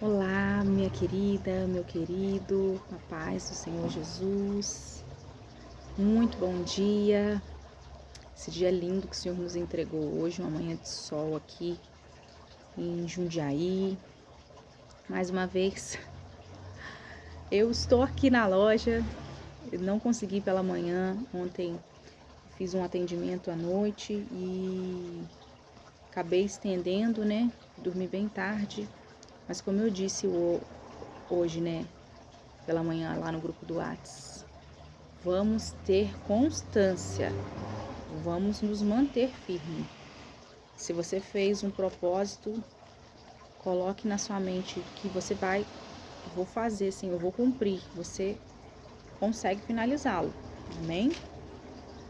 Olá, minha querida, meu querido, a paz do Senhor Jesus. Muito bom dia. Esse dia lindo que o Senhor nos entregou hoje, uma manhã de sol aqui em Jundiaí. Mais uma vez, eu estou aqui na loja. Eu não consegui pela manhã. Ontem fiz um atendimento à noite e acabei estendendo, né? Dormi bem tarde. Mas como eu disse hoje, né? Pela manhã lá no grupo do Whats, vamos ter constância, vamos nos manter firme. Se você fez um propósito, coloque na sua mente que você vou fazer, sim, eu vou cumprir. Você consegue finalizá-lo, amém?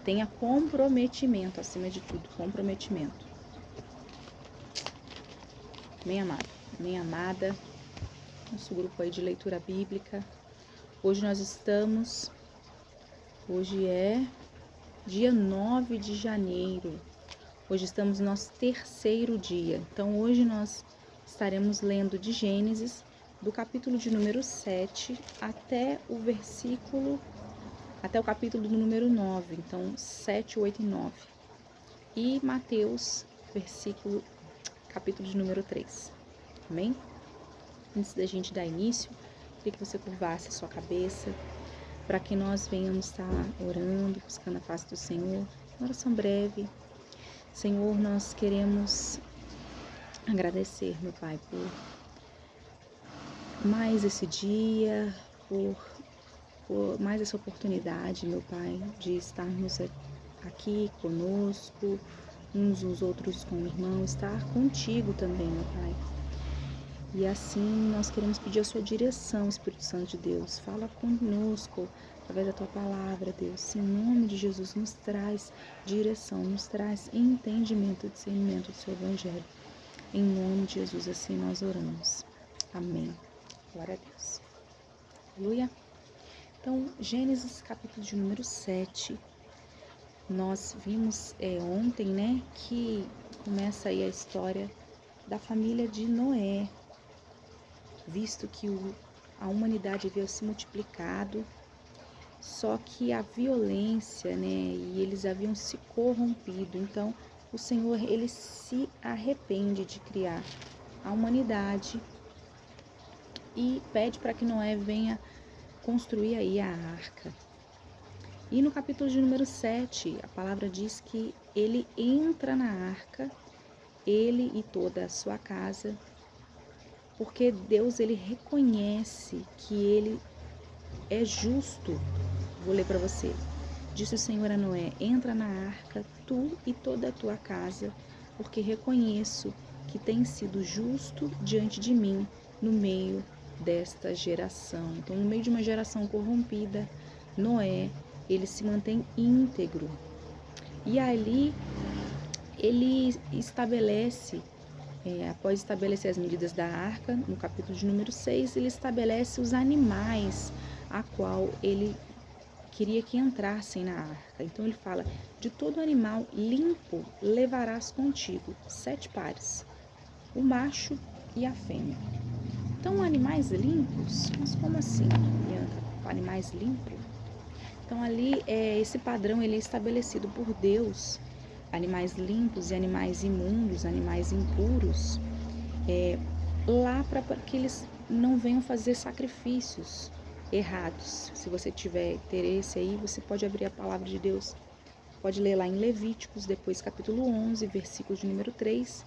Tenha comprometimento, acima de tudo, comprometimento. Amém, amado? Amém, amada? Nosso grupo aí de leitura bíblica. Hoje é dia 9 de janeiro. Hoje estamos no nosso terceiro dia. Então, hoje nós estaremos lendo de Gênesis, do capítulo de número 7 até o capítulo do número 9. Então, 7, 8 e 9. E Mateus, capítulo de número 3. Amém? Antes da gente dar início, queria que você curvasse a sua cabeça para que nós venhamos estar orando, buscando a face do Senhor. Uma oração breve. Senhor, nós queremos agradecer, meu Pai, por mais esse dia, por mais essa oportunidade, meu Pai, de estarmos aqui conosco, uns os outros com o irmão, estar contigo também, meu Pai. E assim nós queremos pedir a sua direção, Espírito Santo de Deus. Fala conosco através da tua palavra, Deus. Em nome de Jesus, nos traz direção, nos traz entendimento, discernimento do seu evangelho. Em nome de Jesus, assim nós oramos. Amém. Glória a Deus. Aleluia. Então, Gênesis capítulo de número 7. Nós vimos ontem, né, que começa aí a história da família de Noé. Visto que a humanidade havia se multiplicado, só que a violência, né, e eles haviam se corrompido. Então, o Senhor, ele se arrepende de criar a humanidade e pede para que Noé venha construir aí a arca. E no capítulo de número 7, a palavra diz que ele entra na arca, ele e toda a sua casa, porque Deus, ele reconhece que ele é justo. Vou ler para você. Disse o Senhor a Noé: entra na arca, tu e toda a tua casa, porque reconheço que tens sido justo diante de mim no meio desta geração. Então, no meio de uma geração corrompida, Noé, ele se mantém íntegro. E ali ele estabelece, após estabelecer as medidas da arca, no capítulo de número 6, ele estabelece os animais a qual ele queria que entrassem na arca. Então ele fala: de todo animal limpo levarás contigo 7 pares, o macho e a fêmea. Então, animais limpos? Mas como assim, Bianca? Animais limpos? Então ali esse padrão ele é estabelecido por Deus. Animais limpos e animais imundos, animais impuros, lá para que eles não venham fazer sacrifícios errados. Se você tiver interesse aí, você pode abrir a palavra de Deus, pode ler lá em Levíticos, depois capítulo 11, versículo de número 3,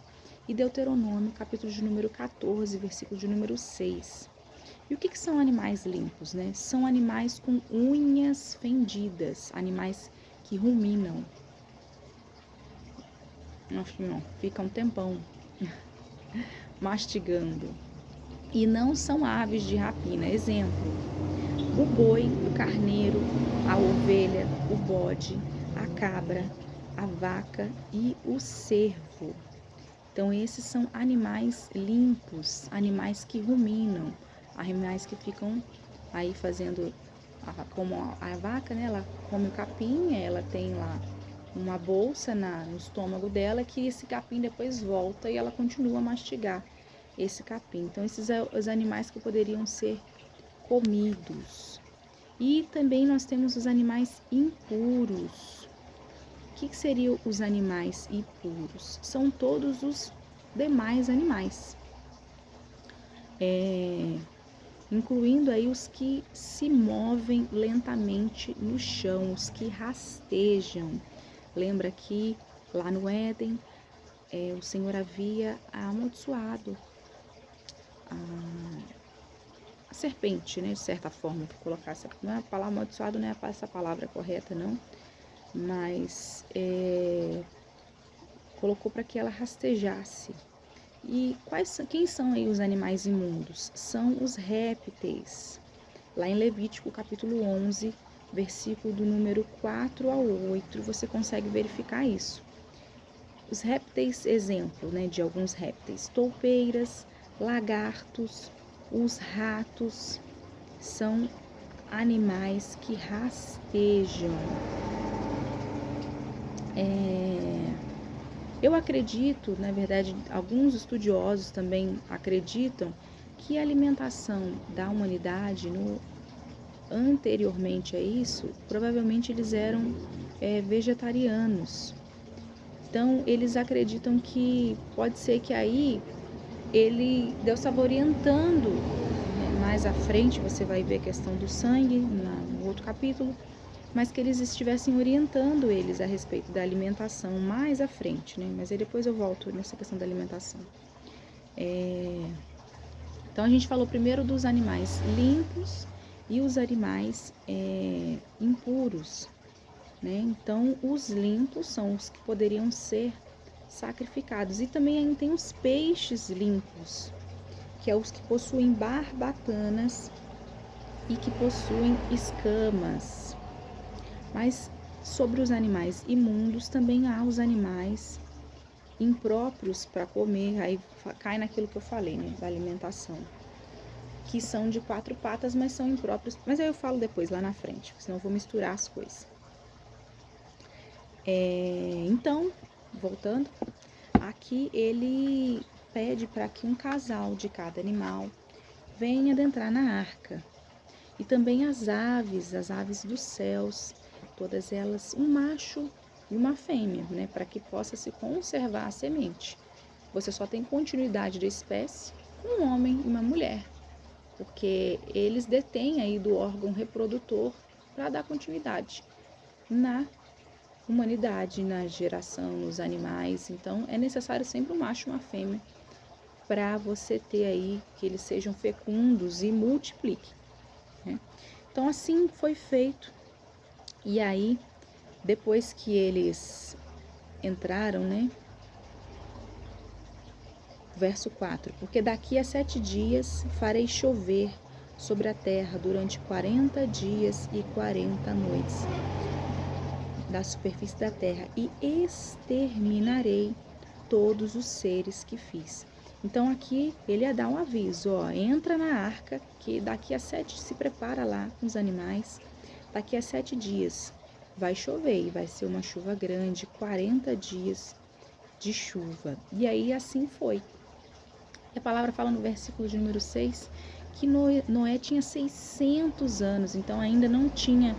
e Deuteronômio, capítulo de número 14, versículo de número 6. E o que são animais limpos, né? São animais com unhas fendidas, animais que ruminam. Não, fica um tempão mastigando. E não são aves de rapina. Exemplo: o boi, o carneiro, a ovelha, o bode, a cabra, a vaca e o cervo. Então, esses são animais limpos, animais que ruminam, animais que ficam aí fazendo, como a vaca, né? Ela come o capim, ela tem lá uma bolsa no estômago dela, que esse capim depois volta e ela continua a mastigar. esse capim. Então, esses são os animais que poderiam ser comidos. E também nós temos os animais impuros. O que seriam os animais impuros? São todos os demais animais, incluindo aí os que se movem lentamente no chão, os que rastejam. Lembra que lá no Éden, o Senhor havia amaldiçoado a serpente, né, de certa forma, vou colocar essa, não é a palavra amaldiçoado, não é essa palavra correta, não, mas colocou para que ela rastejasse. E quem são aí os animais imundos? São os répteis. Lá em Levítico, capítulo 11, versículo do número 4 ao 8, você consegue verificar isso. Os répteis, exemplo, né, de alguns répteis, toupeiras, lagartos, os ratos, são animais que rastejam. Eu acredito, na verdade, alguns estudiosos também acreditam que a alimentação da humanidade anteriormente a isso, provavelmente eles eram vegetarianos. Então, eles acreditam que pode ser que aí Deus estava orientando, né? Mais à frente você vai ver a questão do sangue, no outro capítulo, mas que eles estivessem orientando eles a respeito da alimentação mais à frente, né? Mas aí depois eu volto nessa questão da alimentação. Então a gente falou primeiro dos animais limpos e os animais impuros, né? Então os limpos são os que poderiam ser sacrificados. E também tem os peixes limpos, que é os que possuem barbatanas e que possuem escamas. Mas sobre os animais imundos também há os animais impróprios para comer, aí cai naquilo que eu falei, né, da alimentação, que são de 4 patas, mas são impróprios, mas aí eu falo depois, lá na frente, senão eu vou misturar as coisas. Então, voltando, aqui ele pede para que um casal de cada animal venha adentrar na arca. E também as aves dos céus, todas elas, um macho e uma fêmea, né, para que possa se conservar a semente. Você só tem continuidade da espécie com um homem e uma mulher, porque eles detêm aí do órgão reprodutor para dar continuidade na humanidade, na geração, nos animais. Então, é necessário sempre um macho e uma fêmea para você ter aí que eles sejam fecundos e multipliquem, né? Então, assim foi feito. E aí, depois que eles entraram, né? Verso 4. Porque daqui a 7 dias farei chover sobre a terra durante 40 dias e 40 noites da superfície da terra, e exterminarei todos os seres que fiz. Então aqui ele ia dar um aviso, ó, entra na arca, que daqui a 7, se prepara lá com os animais, daqui a 7 dias vai chover, e vai ser uma chuva grande, 40 dias de chuva. E aí assim foi. E a palavra fala no versículo de número 6, que Noé tinha 600 anos, então ainda não tinha,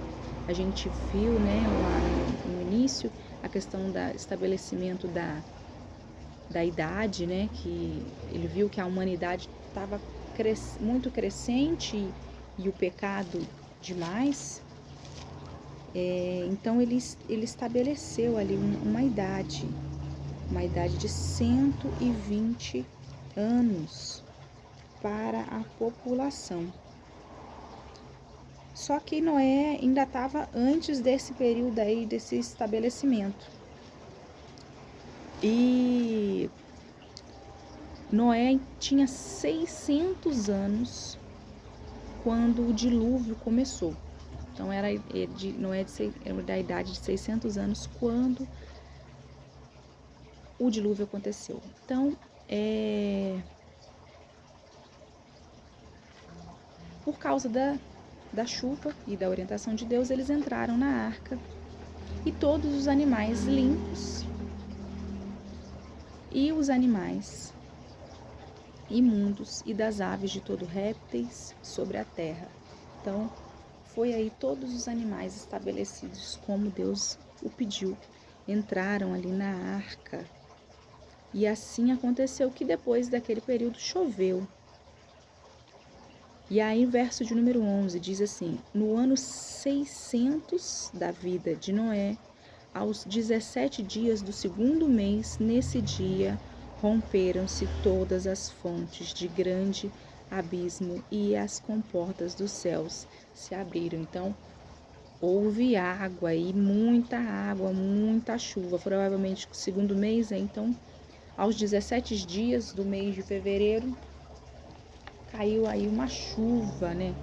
a gente viu, né, lá no início, a questão do estabelecimento da idade, né, que ele viu que a humanidade estava muito crescente e o pecado demais. Então ele estabeleceu ali uma idade de 120 anos para a população. Só que Noé ainda estava antes desse período aí, desse estabelecimento. E Noé tinha 600 anos quando o dilúvio começou. Então Noé era da idade de 600 anos quando o dilúvio aconteceu. Então, por causa da chuva e da orientação de Deus, eles entraram na arca, e todos os animais limpos e os animais imundos e das aves de todo répteis sobre a terra. Então, foi aí todos os animais estabelecidos como Deus o pediu, entraram ali na arca. E assim aconteceu que depois daquele período choveu. E aí, verso de número 11 diz assim: no ano 600 da vida de Noé, aos 17 dias do segundo mês, nesse dia, romperam-se todas as fontes de grande abismo e as comportas dos céus se abriram. Então, houve água e muita chuva. Provavelmente o segundo mês, então, aos 17 dias do mês de fevereiro, caiu aí uma chuva, né?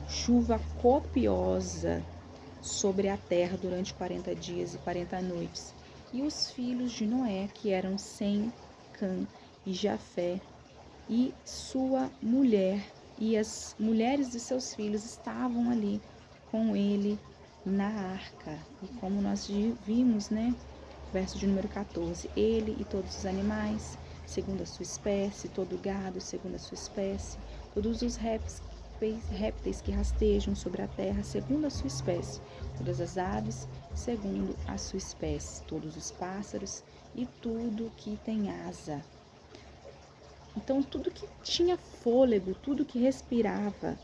Chuva copiosa sobre a terra durante 40 dias e 40 noites. E os filhos de Noé, que eram Sem, Cã e Jafé, e sua mulher e as mulheres de seus filhos estavam ali com ele na arca. E como nós vimos, né? Verso de número 14, ele e todos os animais, segundo a sua espécie, todo o gado, segundo a sua espécie, todos os répteis que rastejam sobre a terra, segundo a sua espécie, todas as aves, segundo a sua espécie, todos os pássaros e tudo que tem asa. Então, tudo que tinha fôlego, tudo que respirava,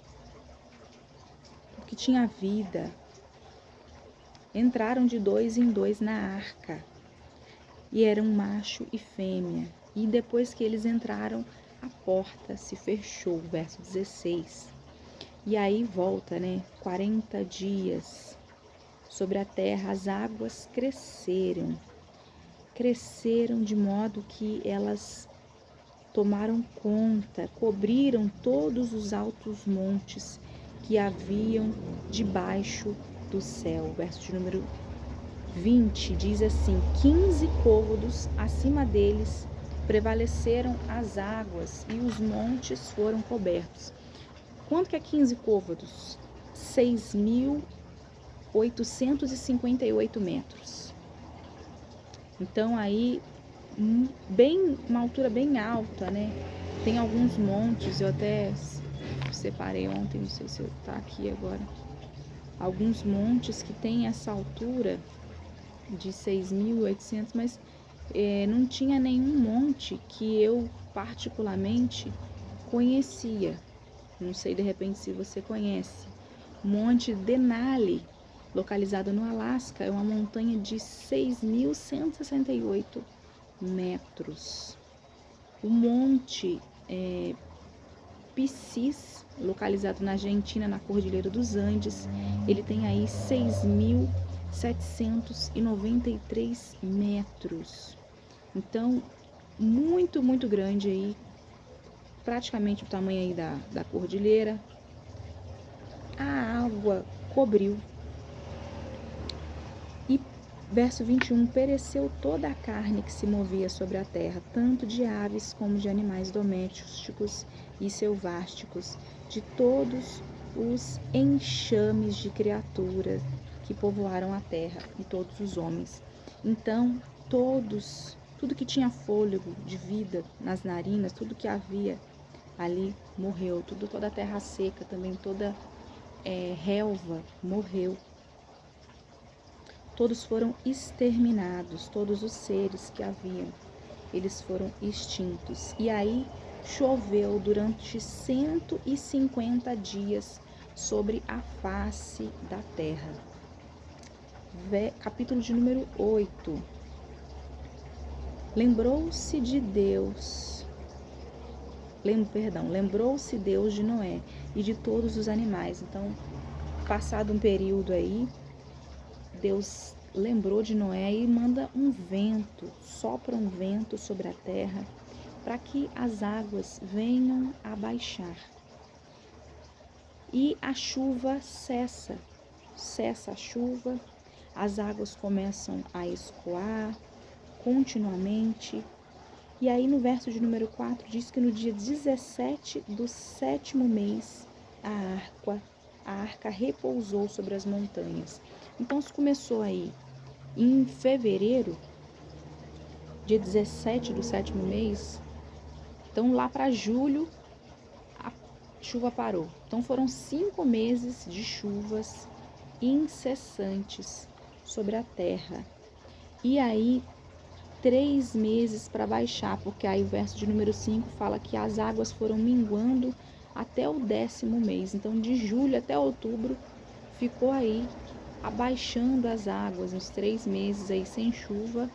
tudo que tinha vida, entraram de 2 em 2 na arca. E eram macho e fêmea. E depois que eles entraram, a porta se fechou, verso 16. E aí volta, né? 40 dias. Sobre a terra as águas cresceram. Cresceram de modo que elas tomaram conta, cobriram todos os altos montes que haviam debaixo do céu. Verso de número 20 diz assim: 15 côvados acima deles prevaleceram as águas e os montes foram cobertos. Quanto que é 15 côvados? 6.858 metros. Então aí, uma altura bem alta, né? Tem alguns montes, eu até separei ontem, não sei se tá aqui agora. Alguns montes que tem essa altura de 6.800, mas não tinha nenhum monte que eu particularmente conhecia. Não sei, de repente, se você conhece. Monte Denali, localizado no Alasca, é uma montanha de 6.168 metros. O Monte Piscis, localizado na Argentina, na Cordilheira dos Andes, ele tem aí 6.793 metros. Então, muito grande aí, praticamente o tamanho aí da cordilheira. A água cobriu. E verso 21, pereceu toda a carne que se movia sobre a terra, tanto de aves como de animais domésticos e selváticos, de todos os enxames de criaturas que povoaram a terra, e todos os homens. Então, tudo que tinha fôlego de vida nas narinas, tudo que havia ali morreu, toda a terra seca também, toda relva morreu. Todos foram exterminados, todos os seres que haviam, eles foram extintos. E aí choveu durante 150 dias sobre a face da terra. Capítulo de número 8. Lembrou-se Deus de Noé e de todos os animais. Então, passado um período aí, Deus lembrou de Noé e manda um vento, sopra um vento sobre a terra para que as águas venham a baixar. E a chuva cessa a chuva, as águas começam a escoar continuamente. E aí no verso de número 4 diz que no dia 17 do 7º mês a arca repousou sobre as montanhas. Então se começou aí em fevereiro, dia 17 do 7º mês, Então, lá para julho, a chuva parou. Então, foram 5 meses de chuvas incessantes sobre a terra. E aí, 3 meses para baixar, porque aí o verso de número 5 fala que as águas foram minguando até o 10º mês. Então, de julho até outubro, ficou aí abaixando as águas, uns 3 meses aí sem chuva,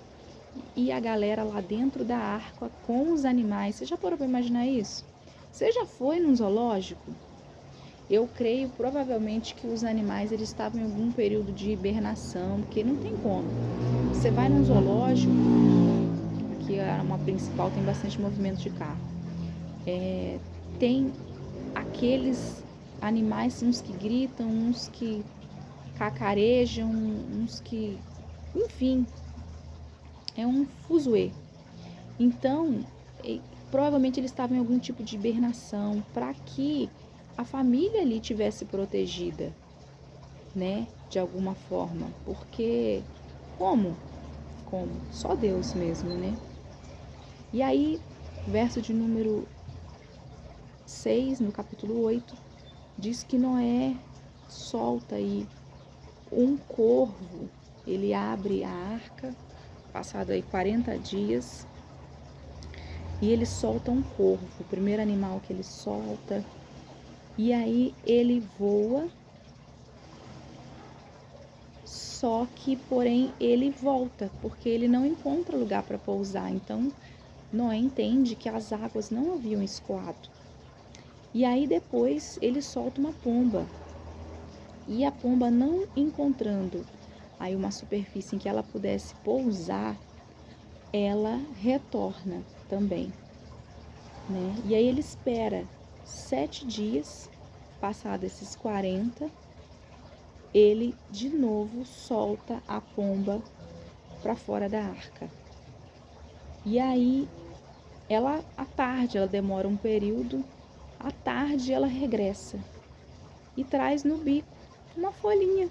e a galera lá dentro da arca com os animais. Você já parou para imaginar isso? Você já foi num zoológico? Eu creio provavelmente que os animais eles estavam em algum período de hibernação, porque não tem como. Você vai num zoológico, aqui é uma principal, tem bastante movimento de carro. Tem aqueles animais, uns que gritam, uns que cacarejam, uns que... Enfim, é um fuzuê. Então, provavelmente eles estavam em algum tipo de hibernação para que a família ali tivesse protegida, né? De alguma forma. Porque, como? Só Deus mesmo, né? E aí, verso de número 6, no capítulo 8, diz que Noé solta aí um corvo. Ele abre a arca, passado aí 40 dias, e ele solta um corvo, o primeiro animal que ele solta. E aí ele voa, só que, porém, ele volta, porque ele não encontra lugar para pousar. Então, Noé entende que as águas não haviam escoado. E aí depois ele solta uma pomba. E a pomba, não encontrando aí uma superfície em que ela pudesse pousar, ela retorna também, né? E aí ele espera 7 dias, passados esses 40, ele de novo solta a pomba para fora da arca. E aí à tarde, ela demora um período, à tarde ela regressa e traz no bico uma folhinha,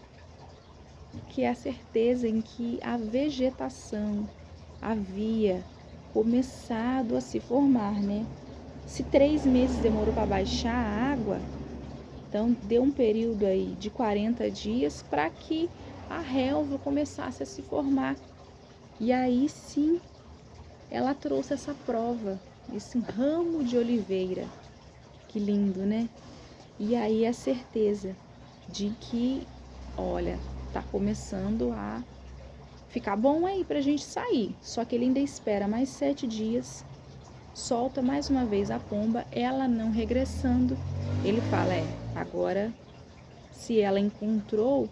que é a certeza em que a vegetação havia começado a se formar, né? Se 3 meses demorou para baixar a água, então deu um período aí de 40 dias para que a relva começasse a se formar. E aí sim, ela trouxe essa prova, esse ramo de oliveira. Que lindo, né? E aí a certeza de que, olha, tá começando a ficar bom aí pra gente sair. Só que ele ainda espera mais 7 dias, solta mais uma vez a pomba, ela não regressando. Ele fala, agora se ela encontrou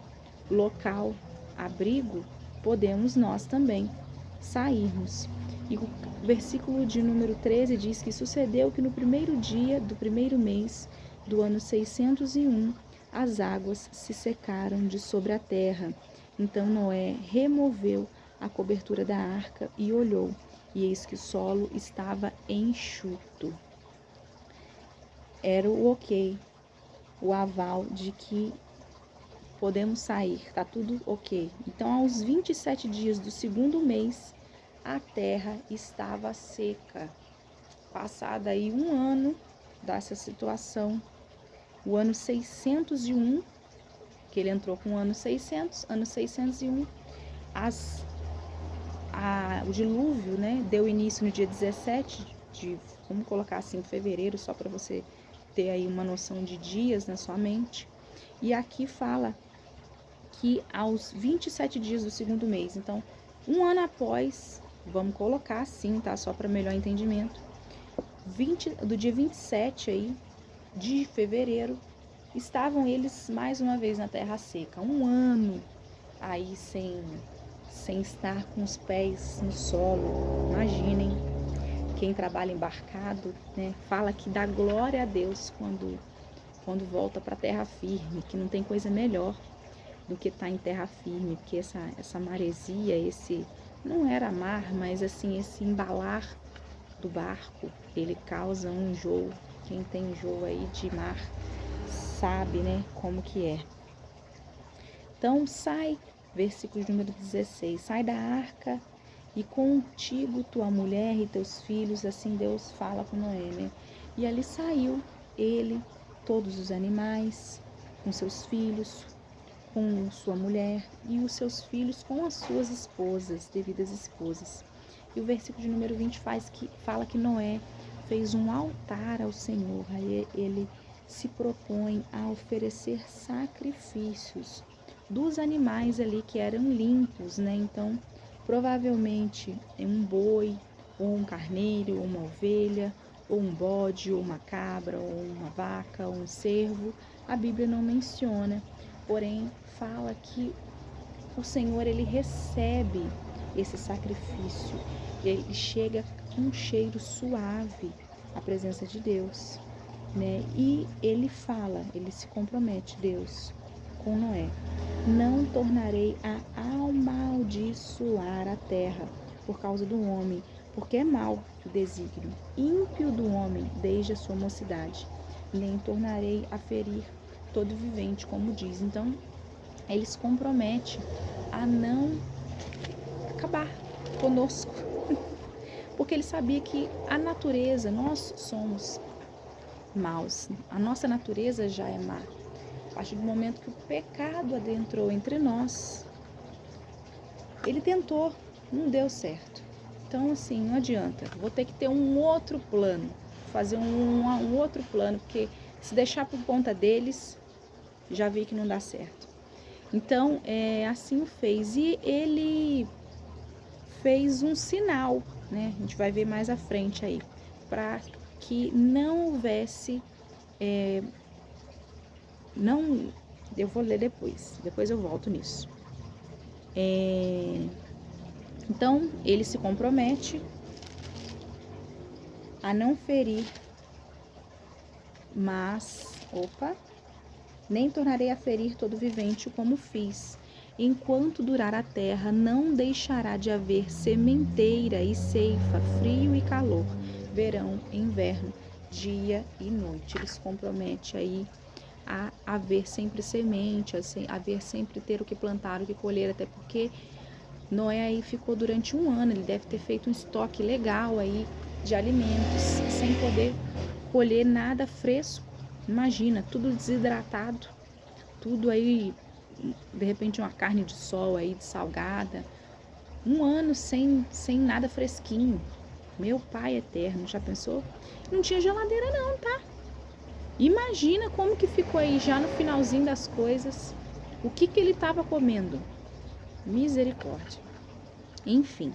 local, abrigo, podemos nós também sairmos. E o versículo de número 13 diz que sucedeu que no primeiro dia do primeiro mês do ano 601, as águas se secaram de sobre a terra. Então Noé removeu a cobertura da arca e olhou, e eis que o solo estava enxuto. Era o ok, o aval de que podemos sair, tá tudo ok. Então, aos 27 dias do segundo mês, a terra estava seca. Passado aí um ano dessa situação, o ano 601, que ele entrou com o ano 600, ano 601, o dilúvio, né, deu início no dia 17 de, vamos colocar assim, fevereiro, só para você ter aí uma noção de dias na sua mente. E aqui fala que aos 27 dias do segundo mês, então, um ano após, vamos colocar assim, tá? Só para melhor entendimento, do dia 27 aí, de fevereiro, estavam eles mais uma vez na terra seca. Um ano aí sem estar com os pés no solo. Imaginem, quem trabalha embarcado, né? Fala que dá glória a Deus quando volta para a terra firme, que não tem coisa melhor do que estar em terra firme, porque essa maresia, não era mar, mas assim, esse embalar do barco, ele causa um enjoo. Quem tem enjoo aí de mar sabe, né, como que é. Então sai, versículo número 16, sai da arca e contigo tua mulher e teus filhos, assim Deus fala com Noé, né? E ali saiu ele, todos os animais, com seus filhos, com sua mulher e os seus filhos com as suas esposas, devidas esposas. E o versículo de número 20 fala que Noé fez um altar ao Senhor. Aí ele se propõe a oferecer sacrifícios dos animais ali que eram limpos, né? Então, provavelmente um boi, ou um carneiro, ou uma ovelha, ou um bode, ou uma cabra, ou uma vaca, ou um cervo. A Bíblia não menciona, porém fala que o Senhor, ele recebe esse sacrifício, ele chega com um cheiro suave à presença de Deus, né? E ele fala, ele se compromete, Deus, com Noé: não tornarei a amaldiçoar a terra por causa do homem, porque é mau o desígnio ímpio do homem desde a sua mocidade, nem tornarei a ferir todo vivente, como diz. Então, ele se compromete a não acabar conosco, porque ele sabia que a natureza, nós somos maus, a nossa natureza já é má. A partir do momento que o pecado adentrou entre nós, ele tentou, não deu certo. Então, assim, não adianta, vou ter que ter um outro plano, fazer um outro plano, porque se deixar por conta deles, já vi que não dá certo. Então, assim o fez. E ele fez um sinal, né? A gente vai ver mais à frente aí, para que não houvesse, não, eu vou ler depois eu volto nisso. Então, ele se compromete a não ferir, nem tornarei a ferir todo vivente como fiz. Enquanto durar a terra, não deixará de haver sementeira e ceifa, frio e calor, verão e inverno, dia e noite. Ele se compromete aí a haver sempre semente, a haver sempre ter o que plantar, o que colher, até porque Noé aí ficou durante um ano, ele deve ter feito um estoque legal aí de alimentos, sem poder colher nada fresco. Imagina, tudo desidratado, tudo aí, de repente uma carne de sol aí, de salgada. Um ano sem nada fresquinho. Meu pai eterno, já pensou? Não tinha geladeira não, tá? Imagina como que ficou aí já no finalzinho das coisas. O que ele estava comendo? Misericórdia. Enfim.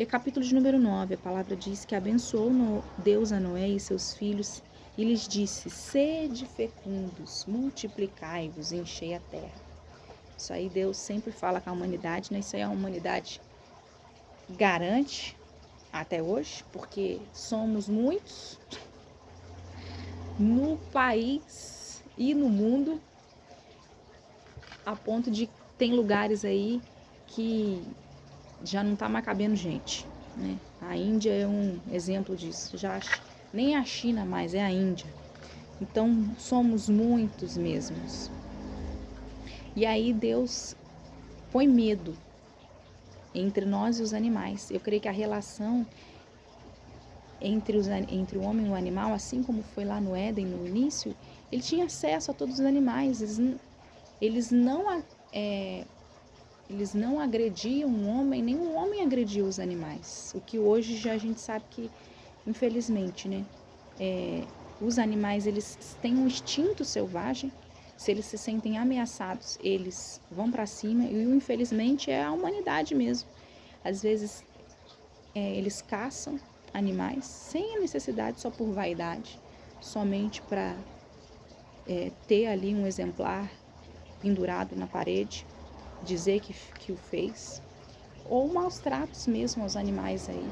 Capítulo de número 9, a palavra diz que abençoou Deus a Noé e seus filhos e lhes disse: sede fecundos, multiplicai-vos, enchei a terra. Isso aí Deus sempre fala com a humanidade, né? Isso aí a humanidade garante até hoje, porque somos muitos no país e no mundo, a ponto de tem lugares aí que já não está mais cabendo gente, né? A Índia é um exemplo disso. Já nem a China mais, é a Índia. Então somos muitos mesmos. E aí Deus põe medo entre nós e os animais. Eu creio que a relação entre o homem e o animal, assim como foi lá no Éden no início, ele tinha acesso a todos os animais. Eles não agrediam o homem, nem o homem agredia os animais. O que hoje já a gente sabe que, infelizmente, né? Os animais, eles têm um instinto selvagem. Se eles se sentem ameaçados, eles vão para cima. E, infelizmente, é a humanidade mesmo. Às vezes, eles caçam animais sem a necessidade, só por vaidade. Somente para ter ali um exemplar pendurado na parede, dizer que o fez, ou maus tratos mesmo aos animais aí,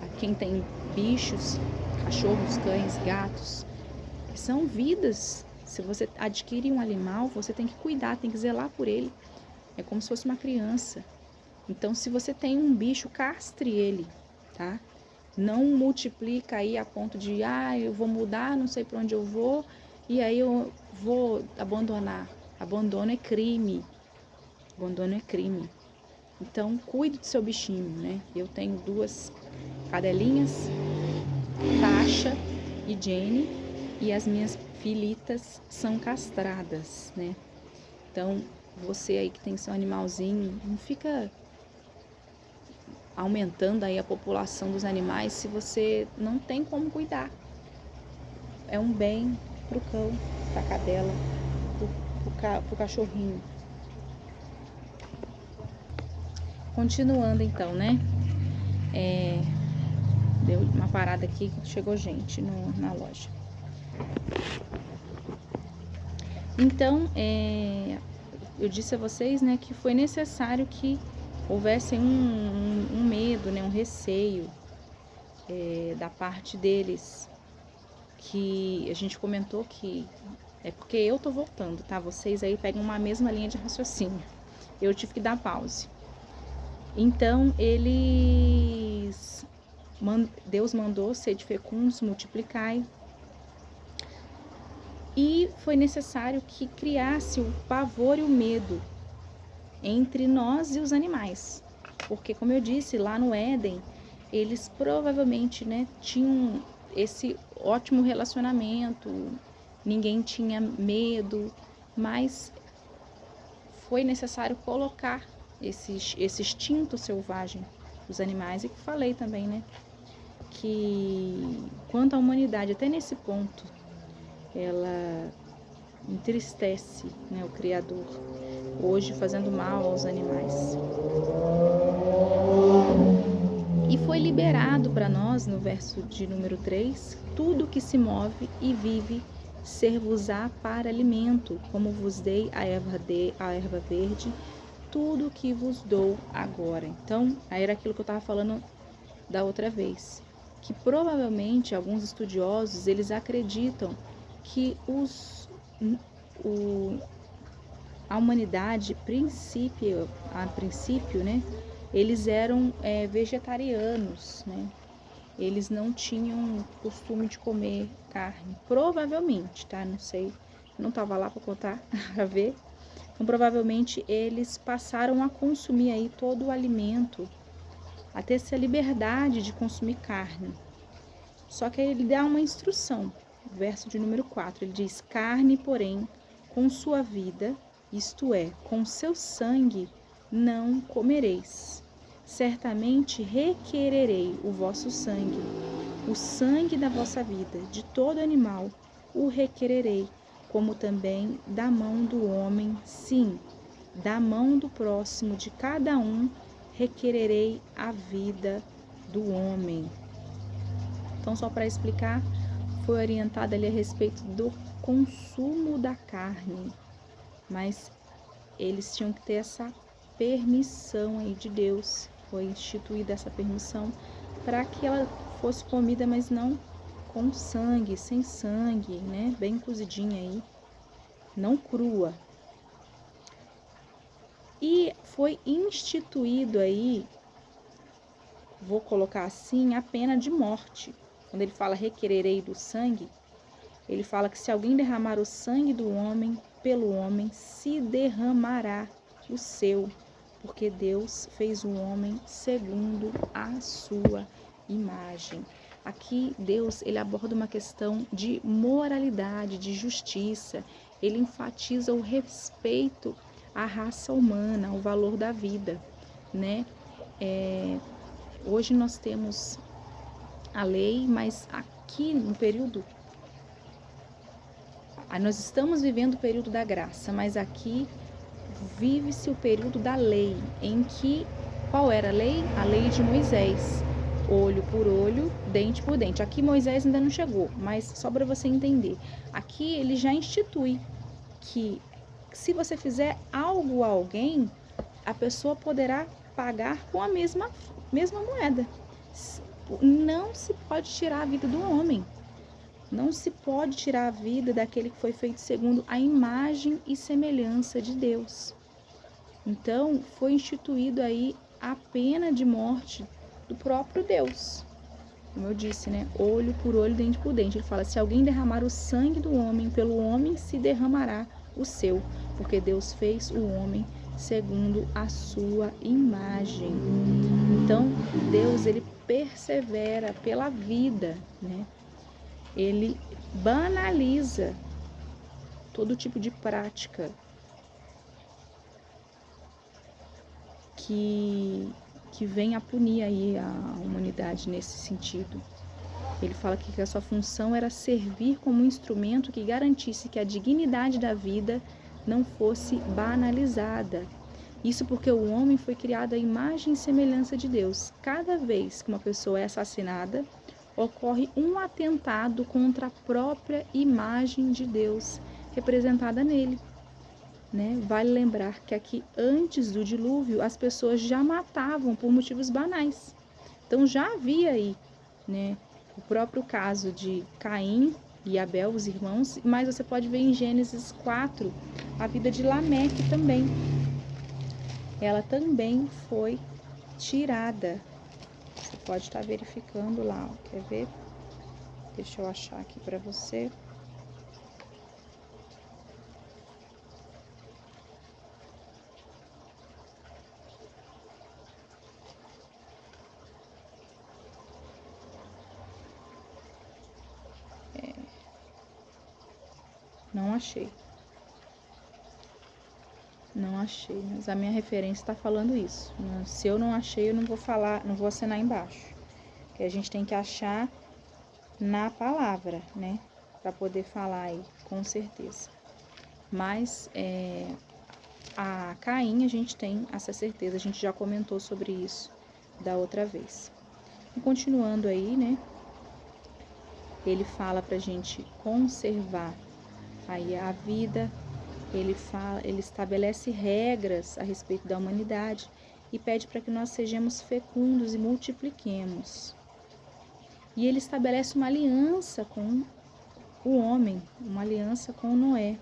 a quem tem bichos, cachorros, cães, gatos, que são vidas. Se você adquire um animal, você tem que cuidar, tem que zelar por ele, é como se fosse uma criança. Então, se você tem um bicho, castre ele, tá? Não multiplica aí a ponto de, eu vou mudar, não sei para onde eu vou, e aí eu vou abandonar. Abandono é crime. Abandono é crime. Então, cuide do seu bichinho, né? Eu tenho 2 cadelinhas, Tasha e Jenny, e as minhas filhitas são castradas, né? Então, você aí que tem seu animalzinho, não fica aumentando aí a população dos animais se você não tem como cuidar. É um bem pro cão, pra cadela, pro cachorrinho. Continuando então, né? Deu uma parada aqui que chegou gente na loja. Então, eu disse a vocês, né, que foi necessário que houvesse um medo, né, um receio da parte deles, que a gente comentou que é porque eu tô voltando, tá? Vocês aí pegam uma mesma linha de raciocínio. Eu tive que dar pause. Então, Deus mandou sede fecundos, multiplicai. E foi necessário que criasse o pavor e o medo entre nós e os animais. Porque, como eu disse, lá no Éden, eles provavelmente, né, tinham esse ótimo relacionamento, ninguém tinha medo, mas foi necessário colocar esse instinto selvagem dos animais. E que falei também, né, que quanto à humanidade, até nesse ponto, ela entristece, né, o Criador, hoje fazendo mal aos animais. E foi liberado para nós, no verso de número 3, tudo que se move e vive ser-vos-á para alimento, como vos dei a erva verde, tudo que vos dou agora. Então, aí era aquilo que eu estava falando da outra vez, que provavelmente alguns estudiosos, eles acreditam que a humanidade, a princípio, né, eles eram vegetarianos, né? Eles não tinham costume de comer carne, provavelmente, tá? Não sei, não estava lá para contar, para ver. Então, provavelmente eles passaram a consumir aí todo o alimento, a ter essa liberdade de consumir carne. Só que ele dá uma instrução, verso de número 4, ele diz: carne, porém, com sua vida, isto é, com seu sangue, não comereis. Certamente requererei o vosso sangue, o sangue da vossa vida, de todo animal, o requererei, como também da mão do homem, sim, da mão do próximo de cada um, requererei a vida do homem. Então, só para explicar, foi orientada ali a respeito do consumo da carne, mas eles tinham que ter essa permissão aí de Deus, foi instituída essa permissão para que ela fosse comida, mas não com sangue, sem sangue, né? Bem cozidinha aí, não crua. E foi instituído aí, vou colocar assim, a pena de morte. Quando ele fala requererei do sangue, ele fala que se alguém derramar o sangue do homem, pelo homem se derramará o seu, porque Deus fez o homem segundo a sua imagem. Aqui Deus, ele aborda uma questão de moralidade, de justiça. Ele enfatiza o respeito à raça humana, ao valor da vida, né? Hoje nós temos a lei, mas aqui no período, nós estamos vivendo o período da graça, mas aqui vive-se o período da lei, em que, qual era a lei? A lei de Moisés, olho por olho, dente por dente. Aqui Moisés ainda não chegou, mas só para você entender, aqui ele já institui que se você fizer algo a alguém, a pessoa poderá pagar com a mesma moeda. Não se pode tirar a vida do homem. Não se pode tirar a vida daquele que foi feito segundo a imagem e semelhança de Deus. Então, foi instituído aí a pena de morte do próprio Deus. Como eu disse, né? Olho por olho, dente por dente. Ele fala, se alguém derramar o sangue do homem, pelo homem se derramará o seu, porque Deus fez o homem segundo a sua imagem. Então, Deus, ele persevera pela vida, né? Ele banaliza todo tipo de prática que vem a punir aí a humanidade nesse sentido. Ele fala que a sua função era servir como um instrumento que garantisse que a dignidade da vida não fosse banalizada. Isso porque o homem foi criado à imagem e semelhança de Deus. Cada vez que uma pessoa é assassinada, ocorre um atentado contra a própria imagem de Deus representada nele. Né? Vale lembrar que aqui, antes do dilúvio, as pessoas já matavam por motivos banais. Então já havia aí, né, o próprio caso de Caim e Abel, os irmãos, mas você pode ver em Gênesis 4 a vida de Lameque também. Ela também foi tirada. Você pode estar verificando lá, ó. Quer ver? Deixa eu achar aqui para você. Não achei. Não achei, mas a minha referência está falando isso. Se eu não achei, eu não vou falar, não vou assinar embaixo. Que a gente tem que achar na palavra, né? Para poder falar aí, com certeza. Mas a Caim a gente tem essa certeza, a gente já comentou sobre isso da outra vez. E continuando aí, né? Ele fala pra gente conservar aí a vida. Ele estabelece regras a respeito da humanidade e pede para que nós sejamos fecundos e multipliquemos. E ele estabelece uma aliança com o homem, uma aliança com Noé,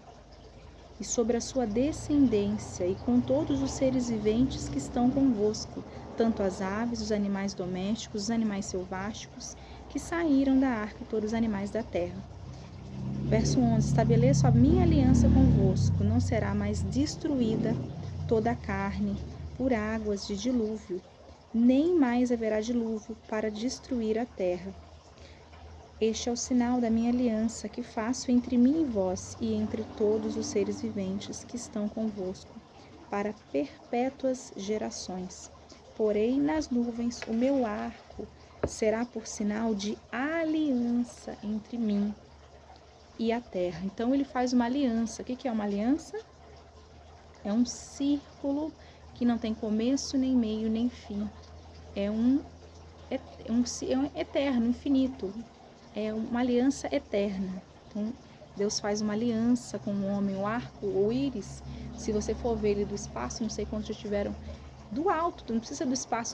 e sobre a sua descendência e com todos os seres viventes que estão convosco, tanto as aves, os animais domésticos, os animais selváticos, que saíram da arca e todos os animais da terra. Verso 11, estabeleço a minha aliança convosco, não será mais destruída toda a carne por águas de dilúvio, nem mais haverá dilúvio para destruir a terra. Este é o sinal da minha aliança que faço entre mim e vós e entre todos os seres viventes que estão convosco, para perpétuas gerações. Porém, nas nuvens o meu arco será por sinal de aliança entre mim e a terra. Então ele faz uma aliança. O que é uma aliança? É um círculo que não tem começo, nem meio, nem fim. É um eterno, infinito. É uma aliança eterna. Então Deus faz uma aliança com o homem. O arco, o íris, se você for ver ele do espaço, não sei quantos já tiveram do alto, não precisa do espaço